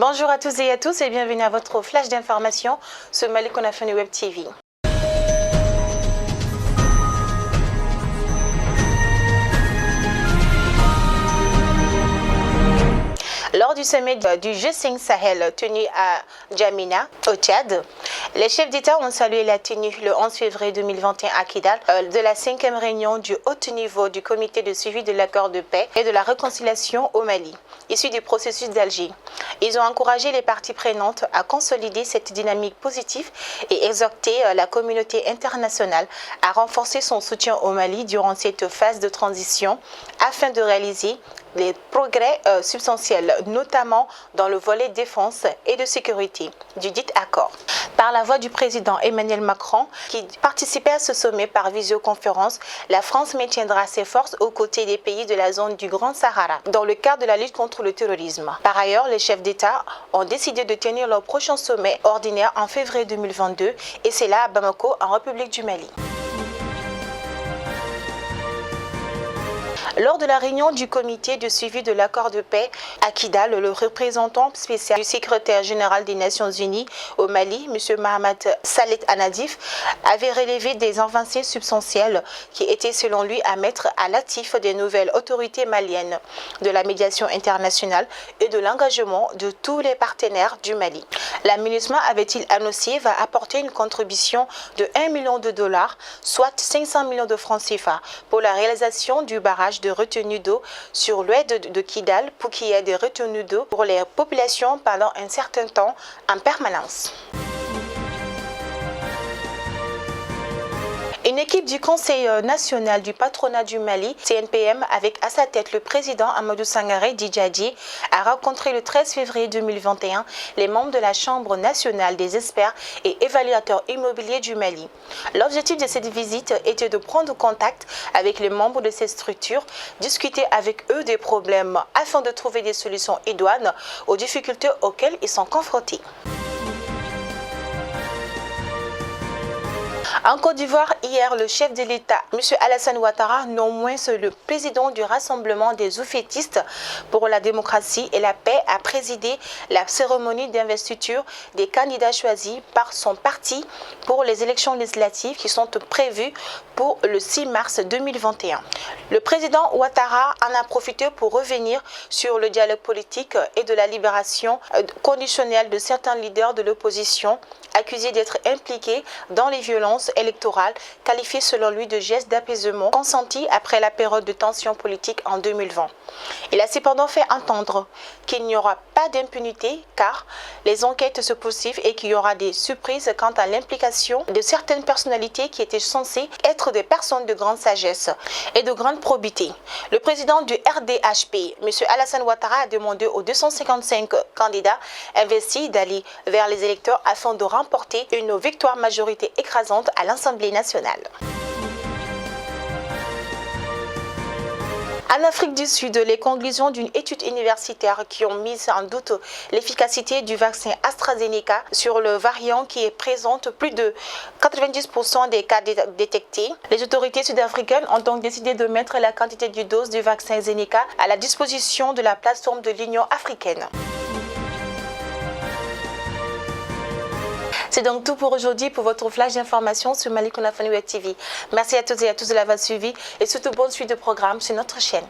Bonjour à tous et à tous et bienvenue à votre flash d'information sur Malik Onafeni Web TV. Lors du sommet du G5 Sahel tenu à Djamena, au Tchad, les chefs d'État ont salué la tenue le 11 février 2021 à Kidal de la 5e réunion du haut niveau du comité de suivi de l'accord de paix et de la réconciliation au Mali, issu du processus d'Alger. Ils ont encouragé les parties prenantes à consolider cette dynamique positive et exhorté la communauté internationale à renforcer son soutien au Mali durant cette phase de transition afin de réaliser des progrès substantiels, notamment dans le volet défense et de sécurité du dit accord. Par la voix du président Emmanuel Macron, qui participait à ce sommet par visioconférence, la France maintiendra ses forces aux côtés des pays de la zone du Grand Sahara, dans le cadre de la lutte contre le terrorisme. Par ailleurs, les chefs d'État ont décidé de tenir leur prochain sommet ordinaire en février 2022, et c'est là à Bamako, en République du Mali. Lors de la réunion du comité de suivi de l'accord de paix à Kidal, le représentant spécial du secrétaire général des Nations Unies au Mali, M. Mohamed Salet Anadif, avait relevé des avancées substantielles qui étaient selon lui à mettre à l'actif des nouvelles autorités maliennes, de la médiation internationale et de l'engagement de tous les partenaires du Mali. La MINUSMA, avait-il annoncé, va apporter une contribution de 1 million de dollars, soit 500 millions de francs CFA, pour la réalisation du barrage de retenue d'eau sur l'ouest de Kidal pour qu'il y ait des retenues d'eau pour les populations pendant un certain temps en permanence. Une équipe du Conseil national du patronat du Mali, CNPM, avec à sa tête le président Amadou Sangaré Djidjadji, a rencontré le 13 février 2021 les membres de la Chambre nationale des experts et évaluateurs immobiliers du Mali. L'objectif de cette visite était de prendre contact avec les membres de cette structure, discuter avec eux des problèmes afin de trouver des solutions idoines aux difficultés auxquelles ils sont confrontés. En Côte d'Ivoire, hier, le chef de l'État, M. Alassane Ouattara, non moins le président du Rassemblement des oufétistes pour la démocratie et la paix, a présidé la cérémonie d'investiture des candidats choisis par son parti pour les élections législatives qui sont prévues pour le 6 mars 2021. Le président Ouattara en a profité pour revenir sur le dialogue politique et de la libération conditionnelle de certains leaders de l'opposition accusés d'être impliqués dans les violences électorales, qualifiées selon lui de gestes d'apaisement consentis après la période de tension politique en 2020. Il a cependant fait entendre qu'il n'y aura pas d'impunité car les enquêtes se poursuivent et qu'il y aura des surprises quant à l'implication de certaines personnalités qui étaient censées être des personnes de grande sagesse et de grande probité. Le président du RDHP, M. Alassane Ouattara, a demandé aux 255 candidats investis d'aller vers les électeurs afin de remporter une victoire majorité écrasante à l'Assemblée nationale. En Afrique du Sud, les conclusions d'une étude universitaire qui ont mis en doute l'efficacité du vaccin AstraZeneca sur le variant qui présente plus de 90% des cas détectés. Les autorités sud-africaines ont donc décidé de mettre la quantité de doses du vaccin Zeneca à la disposition de la plateforme de l'Union africaine. C'est donc tout pour aujourd'hui pour votre flash d'information sur Malik Onafeni Web TV. Merci à toutes et à tous de l'avoir suivi et surtout bonne suite de programme sur notre chaîne.